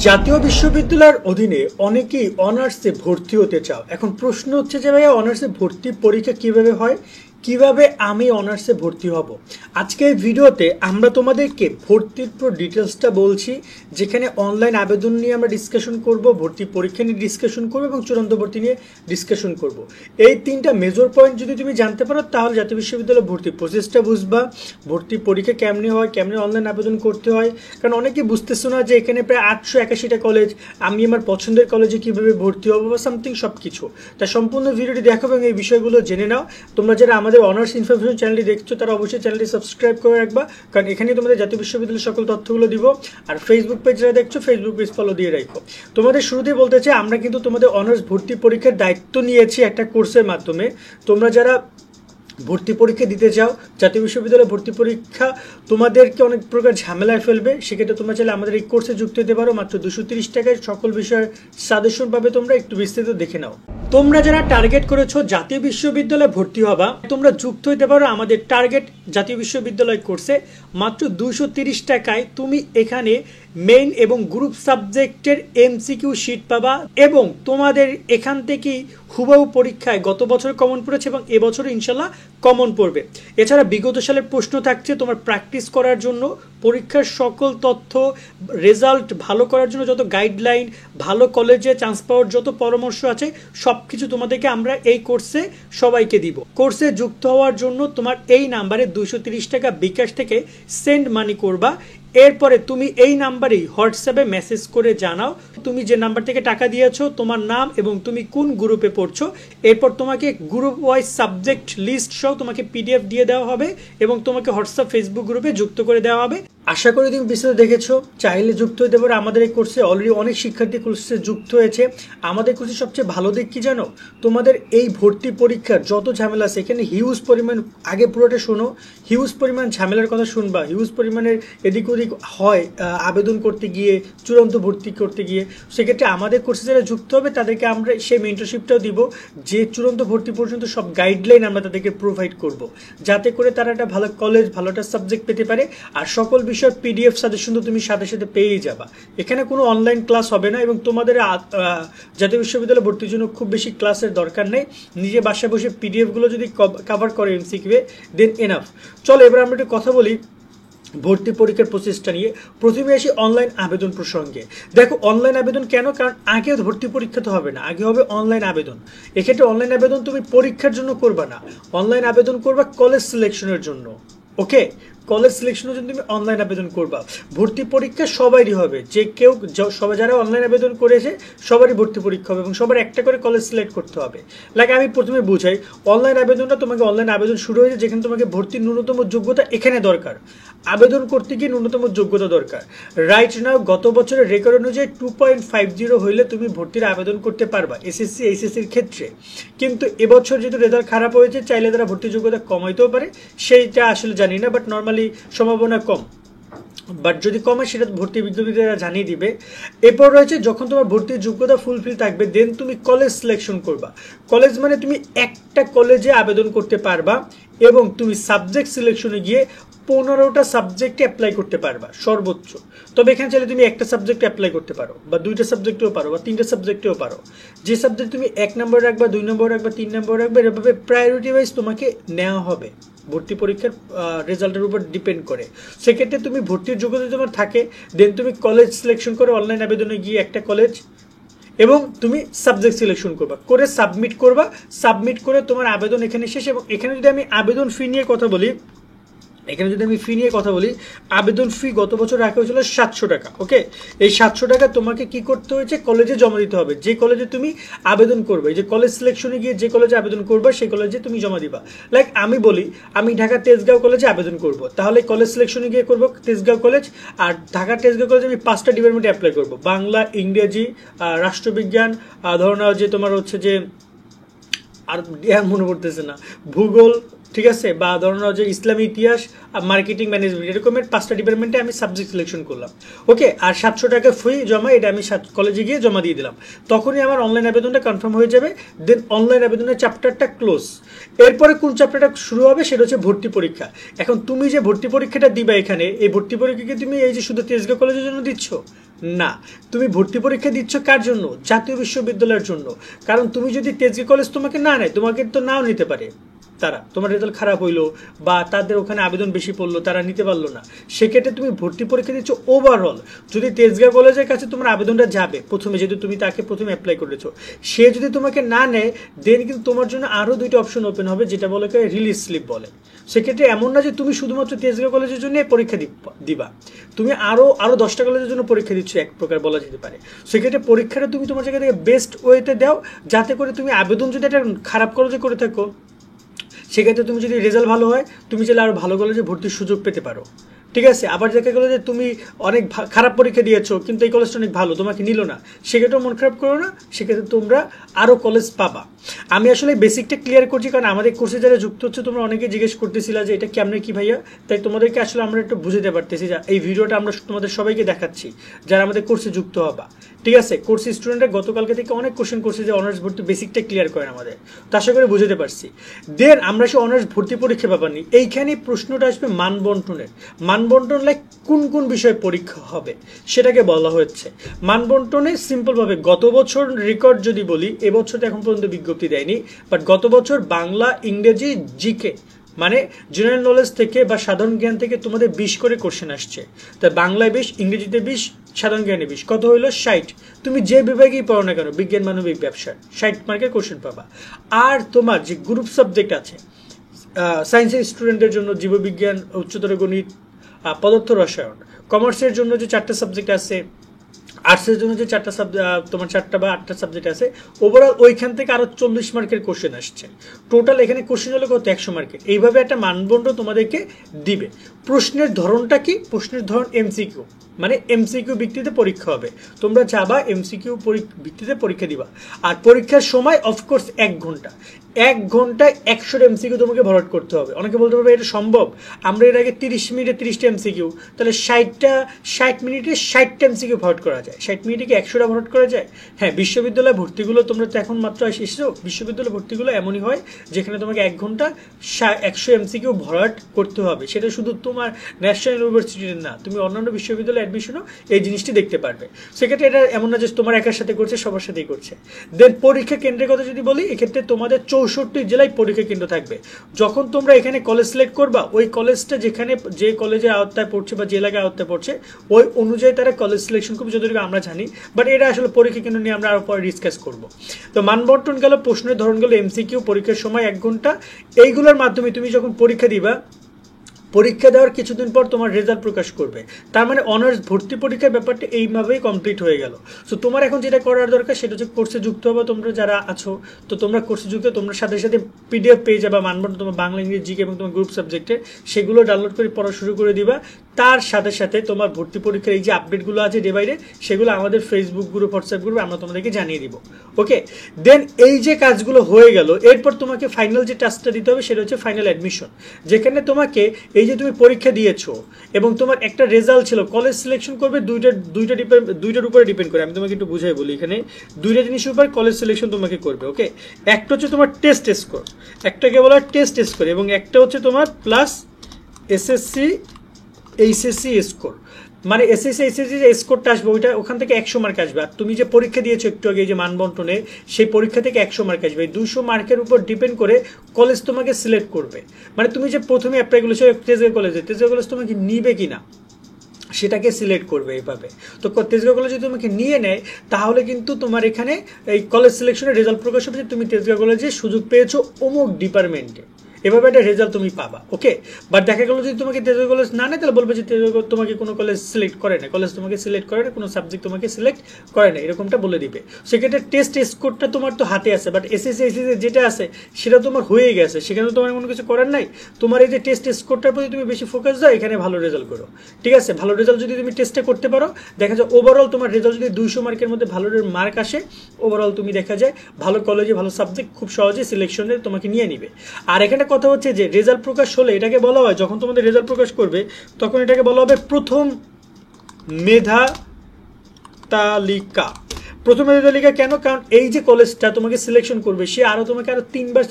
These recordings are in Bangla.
জাতীয় বিশ্ববিদ্যালয়ের অধীনে অনেকেই অনার্সে ভর্তি হতে চাও। এখন প্রশ্ন হচ্ছে যে ভাইয়া অনার্সে ভর্তি পরীক্ষা কিভাবে হয়, কিভাবে আমি অনার্সে ভর্তি হব। আজকে এই ভিডিওতে আমরা তোমাদেরকে ভর্তির পুরো ডিটেলসটা বলছি, যেখানে অনলাইন আবেদন নিয়ে আমরা ডিসকাশন করব, ভর্তি পরীক্ষা নিয়ে ডিসকাশন করব এবং চূড়ান্ত ভর্তি নিয়ে ডিসকাশন করব। এই তিনটা মেজর পয়েন্ট যদি তুমি জানতে পারো তাহলে জাতীয় বিশ্ববিদ্যালয় ভর্তি প্রসেসটা বুঝবা, ভর্তি পরীক্ষা কেমনি হয়, কেমনি অনলাইন আবেদন করতে হয়। কারণ অনেকে বুঝতেছো না যে এখানে প্রায় 881টা কলেজ, আমি আমার পছন্দের কলেজে কিভাবে ভর্তি হবো বা সামথিং সব কিছু। তাই সম্পূর্ণ ভিডিওটি দেখো এবং এই বিষয়গুলো জেনে নাও। তোমরা যারা আমাদের অনার্স ইনফরমেশন চ্যানেলটি দেখছো তারা অবশ্যই চ্যানেলটি সাবস্ক্রাইব করে রাখবা, কারণ এখানে তোমাদের জাতীয় বিশ্ববিদ্যালয়ের সকল তথ্যগুলো দিব। আর ফেসবুক পেজ যারা দেখছো ফেসবুক পেজ ফলো দিয়ে রাখো। তোমাদের শুরুতেই বলতে চাই, আমরা কিন্তু তোমাদের অনার্স ভর্তি পরীক্ষার দায়িত্ব নিয়েছি একটা কোর্সের মাধ্যমে। তোমরা যারা ভর্তি পরীক্ষা দিতে চাও, জাতীয় বিশ্ববিদ্যালয়ে ভর্তি পরীক্ষা তোমাদেরকে অনেক প্রকার ঝামেলায় ফেলবে, সেক্ষেত্রে তোমরা চাইলে আমাদের এই কোর্সে যুক্ত হতে পারো। মাত্র 230 টাকায় সকল বিষয়ের সাজেশন পাবে, তোমরা একটু বিস্তারিত দেখে নাও। তোমরা যারা টার্গেট করেছো জাতীয় বিশ্ববিদ্যালয়ে ভর্তি হবা, তোমরা যুক্ত হতে পারো আমাদের টার্গেট জাতীয় বিশ্ববিদ্যালয় কোর্সে। মাত্র 230 টাকায় তুমি এখানে মেইন এবং গ্রুপ সাবজেক্টের এমসিকিউ শিট পাবা এবং তোমাদের এখান থেকেই হুবহু পরীক্ষায় গত বছর কমন পড়েছে এবং এবছর ইনশাল্লাহ কমন পড়বে। এছাড়া বিগত সালের প্রশ্ন থাকছে তোমার প্র্যাকটিস করার জন্য, পরীক্ষার সকল তথ্য, রেজাল্ট ভালো করার জন্য যত গাইডলাইন, ভালো কলেজে চান্স পাওয়ার যত পরামর্শ আছে সব কিছু তোমাদেরকে আমরা এই কোর্সে সবাইকে দিব। কোর্সে যুক্ত হওয়ার জন্য তোমার এই নাম্বারে 230 টাকা বিকাশ থেকে সেন্ড মানি করবা। এরপরে তুমি এই নাম্বারেই হোয়াটসঅ্যাপে মেসেজ করে জানাও তুমি যে নাম্বার থেকে টাকা দিয়েছো, তোমার নাম এবং তুমি কোন গ্রুপে পড়ছো। এরপর তোমাকে গ্রুপ ওয়াইজ সাবজেক্ট লিস্ট সহ তোমাকে পিডিএফ দিয়ে দেওয়া হবে এবং তোমাকে হোয়াটসঅ্যাপ ফেসবুক গ্রুপে যুক্ত করে দেওয়া হবে। আশা করি তুমি বিস্তারিত দেখেছো, চাইলে যুক্ত হতে পারো আমাদের এই কোর্সে। অলরেডি অনেক শিক্ষার্থী কোর্সে যুক্ত হয়েছে। আমাদের কোর্সে সবচেয়ে ভালো দিক কি জানো, তোমাদের এই ভর্তি পরীক্ষার যত ঝামেলা আছে এখানে হিউজ পরিমাণ, আগে পুরোটা শোনো, হিউজ পরিমাণ ঝামেলার কথা শুনবা, হিউজ পরিমাণের এদিক ওদিক হয় আবেদন করতে গিয়ে, চূড়ান্ত ভর্তি করতে গিয়ে। সেক্ষেত্রে আমাদের কোর্সে যারা যুক্ত হবে তাদেরকে আমরা সেই মেন্টরশিপটাও দিব, যে চূড়ান্ত ভর্তি পর্যন্ত সব গাইডলাইন আমরা তাদেরকে প্রোভাইড করব, যাতে করে তারা একটা ভালো কলেজ, ভালো একটা সাবজেক্ট পেতে পারে। আর সকল বিষয়ের পিডিএফ সাজেশন তো তুমি সাথে সাথে পেয়েই যাবা। এখানে কোনো অনলাইন ক্লাস হবে না এবং তোমাদের জাতীয় বিশ্ববিদ্যালয়ে ভর্তির জন্য খুব বেশি ক্লাসের দরকার নেই। নিজে বাসায় বসে পিডিএফগুলো যদি কভার করে এমসিকিউ দেন এনাফ। চলো এবার আমরা একটু কথা বলি ভর্তি পরীক্ষার প্রসেসটা নিয়ে। প্রথমে আসি অনলাইন আবেদন প্রসঙ্গে। দেখো অনলাইন আবেদন কেন, কারণ আগে ভর্তি পরীক্ষা তো হবে না, আগে হবে অনলাইন আবেদন। এক্ষেত্রে অনলাইন আবেদন তুমি পরীক্ষার জন্য করবা না, অনলাইন আবেদন করবা কলেজ সিলেকশনের জন্য। ওকে, কলেজ সিলেকশনের জন্য তুমি অনলাইন আবেদন করবা। ভর্তি পরীক্ষা সবারই হবে, যে কেউ সবাই যারা অনলাইন আবেদন করেছে সবারই ভর্তি পরীক্ষা হবে এবং সবার একটা করে কলেজ সিলেক্ট করতে হবে। লাইক আমি প্রথমে বুঝাই, অনলাইন আবেদনটা তোমাকে অনলাইন আবেদন শুরু হয়েছে যেখানে তোমাকে ভর্তির ন্যূনতম যোগ্যতা এখানে দরকার, আবেদন করতে গিয়ে ন্যূনতম যোগ্যতা দরকার। রাইট নাও গত বছরের রেকর্ড অনুযায়ী 2.50 হইলে তুমি ভর্তির আবেদন করতে পারবা এসএসসি এইচএসসির ক্ষেত্রে। কিন্তু এবছর যেহেতু রেজাল্ট খারাপ হয়েছে, চাইলে তারা ভর্তির যোগ্যতা কমাইতেও পারে, সেইটা আসলে জানি না, বাট নর্মালি সম্ভাবনা কম। বাট যদি কমে সেটা ভর্তি বিজ্ঞপ্তিতে জানিয়ে দিবে। এরপর রয়েছে যখন তোমার ভর্তির যোগ্যতা ফুলফিল থাকবে দেন তুমি কলেজ সিলেকশন করবা। কলেজ মানে তুমি একটা কলেজে আবেদন করতে পারবা এবং তুমি সাবজেক্ট সিলেকশনে গিয়ে 15টা সাবজেক্টে অ্যাপ্লাই করতে পারবা সর্বোচ্চ। তবে এখানে চাইলে তুমি একটা সাবজেক্টে অ্যাপ্লাই করতে পারো বা 2টা সাবজেক্টেও পারো বা 3টা সাবজেক্টেও পারো। যে সাবজেক্ট তুমি 1 নম্বর রাখবা, 2 নম্বর রাখবা, 3 নম্বর রাখবা, এভাবে প্রায়োরিটি ওয়াইজ তোমাকে নেওয়া হবে ভর্তি পরীক্ষার রেজাল্টের উপর ডিপেন্ড করে। সেক্ষেত্রে তুমি ভর্তির যোগ্যতা তোমার থাকে, দেন তুমি কলেজ সিলেকশন করে অনলাইন আবেদনে গিয়ে একটা কলেজ এবং তুমি সাবজেক্ট সিলেকশন করবা, করে সাবমিট করবা। সাবমিট করে তোমার আবেদন এখানে শেষ। এবং এখানে যদি আমি আবেদন ফি নিয়ে কথা বলি, আবেদন ফি গত বছর রাখা হয়েছিল 700 টাকা। ওকে, এই 700 টাকা তোমাকে কি করতে হয়েছে, কলেজে জমা দিতে হবে। যে কলেজে তুমি আবেদন করবে, যে কলেজ সিলেকশনে গিয়ে যে কলেজে আবেদন করবে সেই কলেজে তুমি জমা দিবা। লাইক আমি বলি, আমি ঢাকা তেজগাঁও কলেজে আবেদন করব, তাহলে কলেজ সিলেকশনে গিয়ে করবো তেজগাঁও কলেজ। আর ঢাকা তেজগাঁও কলেজে আমি 5টা ডিপার্টমেন্টে অ্যাপ্লাই করবো, বাংলা, ইংরেজি, রাষ্ট্রবিজ্ঞান, ধরো না যে তোমার হচ্ছে যে আর মনে পড়তেছে না, ভূগোল, ঠিক আছে, বা ধরুন যে ইসলামী ইতিহাস, মার্কেটিং, ম্যানেজমেন্ট, এরকমের 5টা ডিপার্টমেন্টে আমি সাবজেক্ট সিলেকশন করলাম। ওকে, আর 700 টাকা ফি জমা, এটা আমি কলেজে গিয়ে জমা দিয়ে দিলাম। তখনই আমার অনলাইন আবেদনটা কনফার্ম হয়ে যাবে। দেন অনলাইন আবেদনের চ্যাপ্টারটা ক্লোজ। এরপরে কোন চ্যাপ্টারটা শুরু হবে সেটা হচ্ছে ভর্তি পরীক্ষা। এখন তুমি যে ভর্তি পরীক্ষাটা দিবা এখানে, এই ভর্তি পরীক্ষাকে তুমি এই যে শুধু তেজগাঁও কলেজের জন্য দিচ্ছ না, তুমি ভর্তি পরীক্ষা দিচ্ছ কার জন্য? জাতীয় বিশ্ববিদ্যালয়ের জন্য। কারণ তুমি যদি তেজগাঁও কলেজ তোমাকে না নেয়, তোমাকে তো নাও নিতে পারে তারা, তোমার রেজাল্ট খারাপ হইলো বা তাদের ওখানে আবেদন বেশি পড়লো, তারা নিতে পারলো না, সেক্ষেত্রে তুমি ভর্তি পরীক্ষা দিচ্ছ ওভারঅল। যদি তেজগাঁও কলেজের কাছে তোমার আবেদনটা যাবে প্রথমে, যেহেতু তুমি তাকে প্রথমে অ্যাপ্লাই করেছো, সে যদি তোমাকে না নেয় দেন কিন্তু তোমার জন্য আরও 2টা অপশন ওপেন হবে, যেটা বলে রিলিজ স্লিপ বলে। সেক্ষেত্রে এমন না যে তুমি শুধুমাত্র তেজগাঁও কলেজের জন্য পরীক্ষা দিবা, তুমি আরও 10টা কলেজের জন্য পরীক্ষা দিচ্ছ, এক প্রকার বলা যেতে পারে। সেক্ষেত্রে পরীক্ষাটা তুমি তোমার জায়গা থেকে বেস্ট ওয়েতে দাও, যাতে করে তুমি আবেদন যদি একটা খারাপ কলেজে করে থাকো, সেক্ষেত্রে তুমি যদি রেজাল্ট ভালো হয়, তুমি চাইলে আরও ভালো কলেজে ভর্তির সুযোগ পেতে পারো। ঠিক আছে, আবার দেখা গেলো যে তুমি অনেক খারাপ পরীক্ষা দিয়েছো কিন্তু এই কলেজটা অনেক ভালো, তোমাকে নিল না, সেক্ষেত্রেও মন খারাপ করো না, সেক্ষেত্রে তোমরা আরও কলেজ পাবা। আমি আসলে বেসিকটা ক্লিয়ার করছি, কারণ আমাদের কোর্সে যারা যুক্ত হচ্ছে তোমরা অনেকে জিজ্ঞেস করতেছিলা যে এটা কেমনে কি ভাইয়া, তাই তোমাদেরকে আসলে আমরা একটু বুঝাতে পারতেছি, যে এই ভিডিওটা আমরা তোমাদের সবাইকে দেখাচ্ছি যারা আমাদের কোর্সে যুক্ত হবা। ঠিক আছে, কোর্স স্টুডেন্টরা গতকালকে থেকে অনেক কোশ্চেন করছে যে অনার্স ভর্তি বেসিকটা ক্লিয়ার করেন আমাদের, তো আশা করে বুঝতে পারছি। দেন আমরা সে অনার্স ভর্তি পরীক্ষা পাবানি, এইখানে প্রশ্নটা আসবে মানবন্টনের। মানবন্টন লাইক কোন কোন বিষয়ে পরীক্ষা হবে সেটাকে বলা হচ্ছে। মানবন্টনে সিম্পলভাবে গত বছর রেকর্ড যদি বলি, এবছর তো এখন পর্যন্ত বিজ্ঞপ্তি দেয়নি, বাট গত বছর বাংলা, ইংরেজি, জিকে মানে জেনারেল নলেজ থেকে বা সাধারণ জ্ঞান থেকে তোমাদের 20 করে কোশ্চেন আসছে। তা বাংলায় 20, ইংরেজিতে 20, সাধারণ জ্ঞানে 20, কত হইলো 60। তুমি যে বিভাগেই পড়ো না কেন, বিজ্ঞান, মানবিক, ব্যবসা, 60 মার্কের কোশ্চেন পাবা। আর তোমার যে গ্রুপ সাবজেক্ট আছে, সায়েন্সের স্টুডেন্টদের জন্য জীববিজ্ঞান, উচ্চতর গণিত, পদার্থ রসায়ন, কমার্সের জন্য যে 4টা সাবজেক্ট আছে, আর্টসের জন্য যে 4টা তোমার 4টা বা 8টা সাবজেক্ট আছে, ওভারঅল ওইখান থেকে আরো 40 মার্কের কোশ্চেন আসছে। টোটাল এখানে কোশ্চেন হলো কত, 100 মার্কের। এইভাবে একটা মানদণ্ড তোমাদেরকে দিবে। প্রশ্নের ধরনটা কি? প্রশ্নের ধরন এমসিকিউ, মানে এমসিকিউ ভিত্তিতে পরীক্ষা হবে। তোমরা যাবা এমসিকিউ ভিত্তিতে পরীক্ষা দিবা। আর পরীক্ষার সময় অফকোর্স 1 ঘন্টা, 1 ঘন্টায় 100 এমসিকিউ তোমাকে ভরাট করতে হবে। অনেকে বলতে পারবে এটা সম্ভব, আমরা এর আগে 30 মিনিটে 30টা এমসিকিউ, তাহলে 60 মিনিটে 60টা এমসিকিউ ভরাট করা যায়। 60 মিনিটে কি 100টা ভরাট করা যায়? হ্যাঁ, বিশ্ববিদ্যালয় ভর্তিগুলো তোমরা তো এখন মাত্র এসেছো, বিশ্ববিদ্যালয় ভর্তিগুলো এমনই হয় যেখানে তোমাকে 1 ঘন্টা 100 এমসিকিউ ভরাট করতে হবে। সেটা শুধু তোমার ন্যাশনাল ইউনিভার্সিটির না, তুমি অন্যান্য বিশ্ববিদ্যালয়ে অ্যাডমিশনও এই জিনিসটি দেখতে পারবে। সেক্ষেত্রে এটা এমন না যে তোমার একার সাথে করছে, সবার সাথেই করছে। দেন পরীক্ষা কেন্দ্রের কথা যদি বলি, এক্ষেত্রে তোমাদের 64 জেলায় পরীক্ষা কেন্দ্র থাকবে। যখন তোমরা এখানে কলেজ সিলেক্ট করবা, ওই কলেজটা যেখানে যে কলেজের আওতায় পড়ছে বা যে এলাকায় আওতায় পড়ছে, ওই অনুযায়ী তারা কলেজ সিলেকশন করবে, যতটুকু আমরা জানি। বাট এটা আসলে পরীক্ষা কেন্দ্র নিয়ে আমরা আরো পরে ডিসকাস করবো। তো মানবন্টন গেল, প্রশ্নের ধরন গেল, এমসিকিউ, পরীক্ষার সময় 1 ঘন্টা। এইগুলোর মাধ্যমে তুমি যখন পরীক্ষা দিবা, পরীক্ষা দেওয়ার কিছুদিন পর তোমার রেজাল্ট প্রকাশ করবে। তার মানে অনার্স ভর্তি পরীক্ষার ব্যাপারটা এইভাবেই কমপ্লিট হয়ে গেল। সো তোমার এখন যেটা করার দরকার সেটা হচ্ছে কোর্সে যুক্ত হবে। তোমরা যারা আছো, তো তোমরা কোর্সে যুক্ত, তোমরা সাথে সাথে পিডিএফ পেয়ে যাবা মানবন্টন, তোমার বাংলা, ইংরেজি, জিকে এবং তোমার গ্রুপ সাবজেক্টে, সেগুলো ডাউনলোড করে পড়া শুরু করে দিবা। তার সাথে সাথে তোমার ভর্তি পরীক্ষার এই যে আপডেটগুলো আছে ডে বাই ডে, সেগুলো আমাদের ফেসবুক গ্রুপ, হোয়াটসঅ্যাপ গ্রুপে আমরা তোমাদেরকে জানিয়ে দিব। ওকে, দেন এই যে কাজগুলো হয়ে গেল, এরপর তোমাকে ফাইনাল যে টাস্কটা দিতে হবে সেটা হচ্ছে ফাইনাল অ্যাডমিশন, যেখানে তোমাকে এই যে তুমি পরীক্ষা দিয়েছো এবং তোমার একটা রেজাল্ট ছিল, কলেজ সিলেকশন করবে দুইটার উপরে ডিপেন্ড করে। আমি তোমাকে একটু বুঝাই বলি, এখানে 2টা জিনিসের উপর কলেজ সিলেকশন তোমাকে করবে। ওকে, একটা হচ্ছে তোমার টেস্ট স্কোর, একটাকে বলা হয় টেস্ট স্কোর, এবং একটা হচ্ছে তোমার প্লাস এসএসসি এইচএসসি স্কোর। মানে এসএসসি এইচএসসি যে স্কোরটা আসবে, ওইটা ওখান থেকে 100 মার্ক আসবে। আর তুমি যে পরীক্ষা দিয়েছো একটু আগে যে মানবন্টনে, সেই পরীক্ষা থেকে 100 মার্ক আসবে। 200 মার্কের উপর ডিপেন্ড করে কলেজ তোমাকে সিলেক্ট করবে। মানে তুমি যে প্রথমে অ্যাপ্লাই করেছো তেজগাঁও কলেজে, তেজগাঁও কলেজ তোমাকে নিবে কিনা সেটাকে সিলেক্ট করবে এইভাবে। তো তেজগাঁও কলেজ যদি তোমাকে নিয়ে নেয়, তাহলে কিন্তু তোমার এখানে এই কলেজ সিলেকশনের রেজাল্ট প্রকাশ হবে যে তুমি তেজগাঁও কলেজে সুযোগ পেয়েছো অমুক ডিপার্টমেন্টে, এভাবে একটা রেজাল্ট তুমি পাবা। ওকে, বাট দেখা গেল যদি তোমাকে তেজগাঁও কলেজ না নেয়, তাহলে বলবে যে তেজগাঁও তোমাকে কোনো কলেজ সিলেক্ট করে না, কলেজ তোমাকে সিলেক্ট করে না, কোনো সাবজেক্ট তোমাকে সিলেক্ট করে না, এরকমটা বলে দিবে। সেক্ষেত্রে টেস্ট স্কোরটা তোমার তো হাতে আছে, বাট এসএসসি এইচএসসি যেটা আছে সেটা তোমার হয়ে গেছে, সেখানে তোমার কোনো কিছু করার নাই। তোমার এই যে টেস্ট স্কোরটার প্রতি তুমি বেশি ফোকাস দাও, এখানে ভালো রেজাল্ট করো। ঠিক আছে, ভালো রেজাল্ট যদি তুমি টেস্টে করতে পারো, দেখা যায় ওভারঅল তোমার রেজাল্ট যদি 200 মার্কের মধ্যে ভালো মার্ক আসে, ওভারঅল তুমি দেখা যায় ভালো কলেজে ভালো সাবজেক্ট খুব সহজে সিলেকশনে তোমাকে নিয়ে নিবে। আর এখানে কথা হচ্ছে যে রেজাল্ট প্রকাশ হলে এটাকে বলা হয়, যখন তোমাদের রেজাল্ট প্রকাশ করবে তখন এটাকে বলা হবে প্রথম মেধা তালিকা। প্রথম মেধা তালিকা কেন? কারণ এই যে কলেজটা তোমাকে সিলেকশন করবে সে তোমাকে আরো 2বার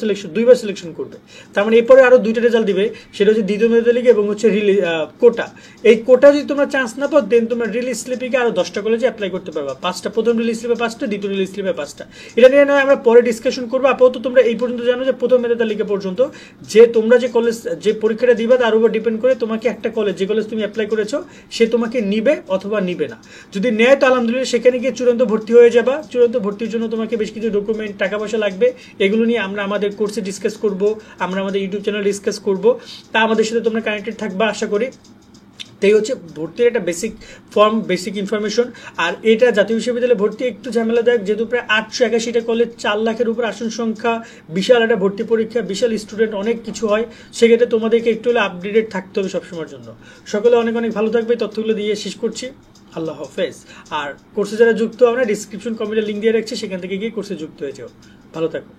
সিলেকশন করবে। তার মানে এরপরে আরো 2টা রেজাল্ট দিবে, সেটা হচ্ছে দ্বিতীয় মেধা তালিকা এবং হচ্ছে কোটা। এই কোটা যদি তোমরা চান্স না পাও দেন তোমরা রিলিজ স্লিপে আরো 10টা কলেজে অ্যাপ্লাই করতে পারবা। 5টা, প্রথম রিলিজ স্লিপে 5টা, দ্বিতীয় রিলিজ স্লিপে 5টা। এটা নিয়ে নয় আমরা পরে ডিসকাশন করবো। আপাতত তোমরা এই পর্যন্ত জানো যে প্রথম মেধা তালিকা পর্যন্ত যে তোমরা যে কলেজ যে পরীক্ষাটা দিবা তার উপর ডিপেন্ড করে তোমাকে একটা কলেজ, যে কলেজ তুমি অ্যাপ্লাই করেছো সে তোমাকে নিবে অথবা নিবে না। যদি নেয় তো আলহামদুলিল্লাহ সেখানে গিয়ে চূড়ান্ত ভর্তি হয়ে যাবা। চূড়ান্ত ভর্তির জন্য তোমাকে বেশ কিছু ডকুমেন্ট, টাকা পয়সা লাগবে। এগুলো নিয়ে আমরা আমাদের কোর্সে ডিসকাস করব, আমরা আমাদের ইউটিউব চ্যানেল ডিসকাস করব। তা আমাদের সাথে তোমরা কানেক্টেড থাকবা আশা করি। তাই হচ্ছে ভর্তির একটা বেসিক ফর্ম, বেসিক ইনফরমেশন। আর এটা জাতীয় বিশ্ববিদ্যালয়ে ভর্তি একটু ঝামেলাদায়ক, যেহেতু প্রায় 881টা কলেজ, 4 লাখের উপর আসন সংখ্যা, বিশাল একটা ভর্তি পরীক্ষা, বিশাল স্টুডেন্ট, অনেক কিছু হয়। সেক্ষেত্রে তোমাদেরকে একটু হলে আপডেটেড থাকতে হবে সবসময়ের জন্য। সকলে অনেক অনেক ভালো থাকবে। তথ্যগুলো দিয়ে শেষ করছি। আল্লাহ হাফেজ। আর কোর্সে যারা যুক্ত, আমরা ডিসক্রিপশন কমেন্টে লিঙ্ক দিয়ে রাখছি, সেখান থেকে গিয়ে কোর্সে যুক্ত হয়ে যাও। ভালো থাকো।